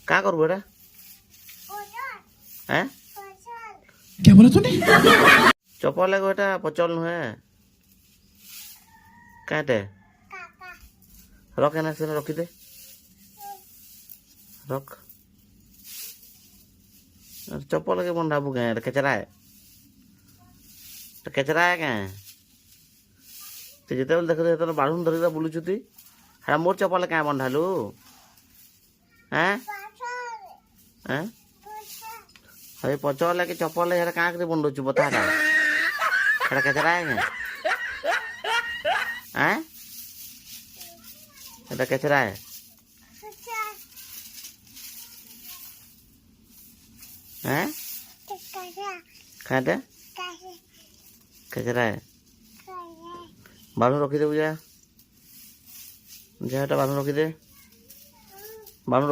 क्या करबो एटा हैं क्या बोला तूने? चप्पल है एटा पचल नुहे काटे रख एना से रखी दे रख चप्पल के बंधाबू क्या कचरा है कचरा है क्या तो जिते बेल देख तो बाढ़ुन धरिक बुलुचु तुई हाँ मोर चप्पल क्या बंधालु हैं हैं अरे पचल के चप्पल है क्या बंधुचु बता है कचरा है क्या हैं এটা कचरा है हैं खाते कचरा है बालू रखी दे जा बालू रखी दे बालू